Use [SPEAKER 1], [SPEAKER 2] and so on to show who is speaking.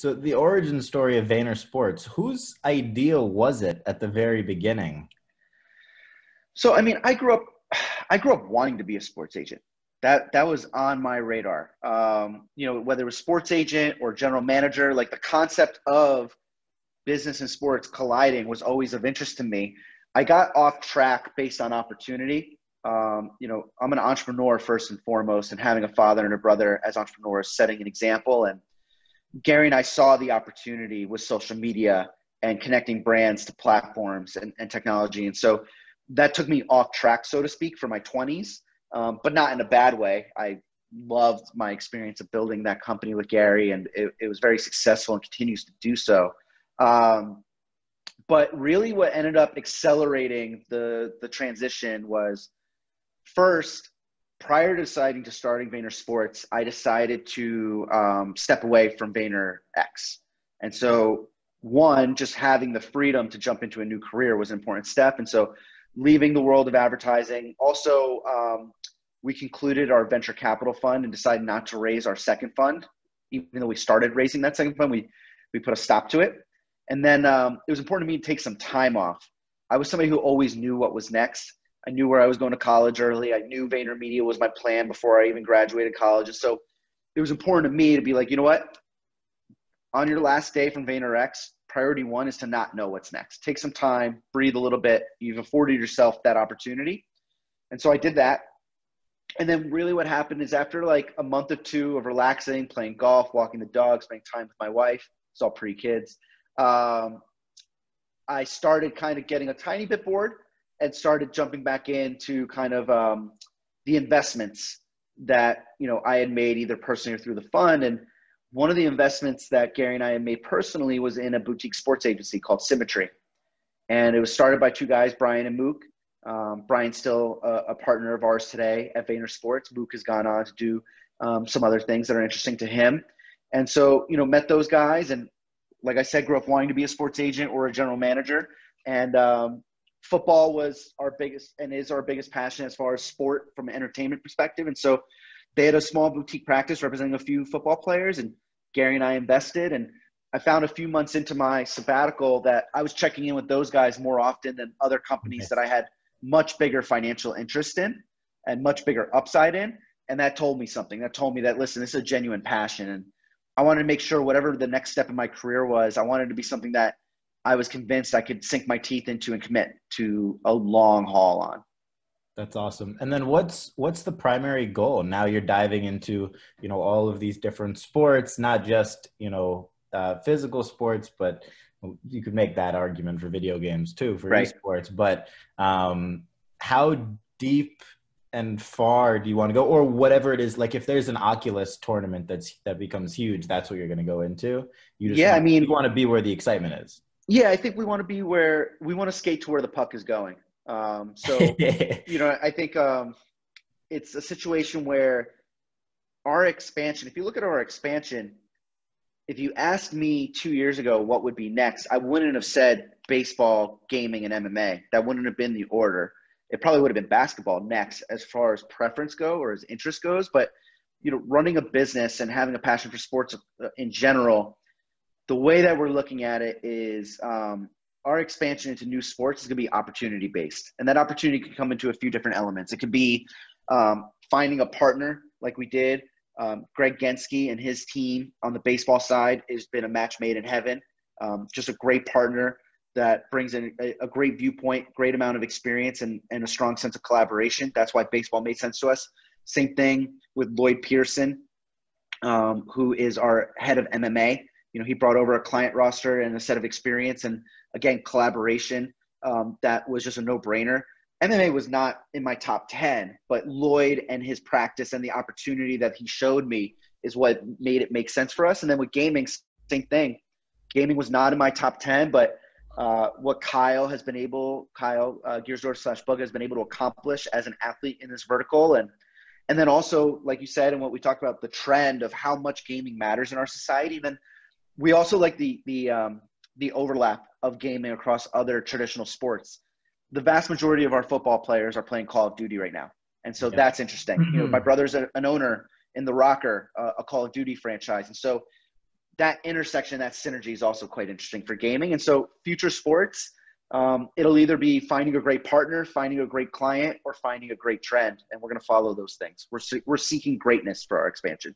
[SPEAKER 1] So the origin story of VaynerSports, whose idea was it at the very beginning?
[SPEAKER 2] So, I mean, I grew up wanting to be a sports agent. That was on my radar. Whether it was sports agent or general manager, like the concept of business and sports colliding was always of interest to me. I got off track based on opportunity. I'm an entrepreneur first and foremost, and having a father and a brother as entrepreneurs, setting an example. And Gary and I saw the opportunity with social media and connecting brands to platforms and technology. And so that took me off track, so to speak, for my 20s, but not in a bad way. I loved my experience of building that company with Gary, and it was very successful and continues to do so. But really what ended up accelerating the transition was, first, prior to deciding to starting VaynerSports, I decided to step away from VaynerX. And so one, just having the freedom to jump into a new career was an important step. And so leaving the world of advertising. Also, we concluded our venture capital fund and decided not to raise our second fund. Even though we started raising that second fund, we put a stop to it. And then it was important to me to take some time off. I was somebody who always knew what was next. I knew where I was going to college early. I knew VaynerMedia was my plan before I even graduated college. And so it was important to me to be like, you know what? On your last day from VaynerX, priority one is to not know what's next. Take some time, breathe a little bit. You've afforded yourself that opportunity. And so I did that. And then really what happened is, after like a month or two of relaxing, playing golf, walking the dog, spending time with my wife, it's all pre-kids, I started kind of getting a tiny bit bored and started jumping back into kind of the investments that, I had made either personally or through the fund. And one of the investments that Gary and I had made personally was in a boutique sports agency called Symmetry. And it was started by two guys, Brian and Mook. Brian's still a partner of ours today at VaynerSports. Mook has gone on to do some other things that are interesting to him. And so, met those guys. And like I said, grew up wanting to be a sports agent or a general manager. And football was our biggest and is our biggest passion as far as sport from an entertainment perspective. And so they had a small boutique practice representing a few football players, and Gary and I invested. And I found a few months into my sabbatical that I was checking in with those guys more often than other companies that I had much bigger financial interest in and much bigger upside in. And that told me something. That told me that, listen, this is a genuine passion. And I wanted to make sure whatever the next step in my career was, I wanted to be something that I was convinced I could sink my teeth into and commit to a long haul on.
[SPEAKER 1] That's awesome. And then what's the primary goal? Now you're diving into, all of these different sports, not just, physical sports, but you could make that argument for video games too, for esports. But how deep and far do you want to go, or whatever it is? Like, if there's an Oculus tournament that becomes huge, that's what you're going to go into. You want to be where the excitement is.
[SPEAKER 2] Yeah, I think we want to skate to where the puck is going. I think it's a situation where our expansion, if you look at our expansion, if you asked me 2 years ago what would be next, I wouldn't have said baseball, gaming, and MMA. That wouldn't have been the order. It probably would have been basketball next as far as preference go or as interest goes. But, running a business and having a passion for sports in general, the way that we're looking at it is our expansion into new sports is going to be opportunity-based. And that opportunity can come into a few different elements. It could be finding a partner like we did. Greg Genske and his team on the baseball side has been a match made in heaven. Just a great partner that brings in a great viewpoint, great amount of experience, and a strong sense of collaboration. That's why baseball made sense to us. Same thing with Lloyd Pearson, who is our head of MMA. He brought over a client roster and a set of experience, and again, collaboration. That was just a no-brainer. MMA was not in my top 10, but Lloyd and his practice and the opportunity that he showed me is what made it make sense for us. And then with gaming, same thing. Gaming was not in my top 10, but what Kyle Giersdorf/Bugga has been able to accomplish as an athlete in this vertical. And then also, like you said, and what we talked about, the trend of how much gaming matters in our society. Then we also like the overlap of gaming across other traditional sports. The vast majority of our football players are playing Call of Duty right now. And so that's interesting. My brother's an owner in the Rocker, a Call of Duty franchise. And so that intersection, that synergy is also quite interesting for gaming. And so future sports, it'll either be finding a great partner, finding a great client, or finding a great trend. And we're going to follow those things. We're seeking greatness for our expansion.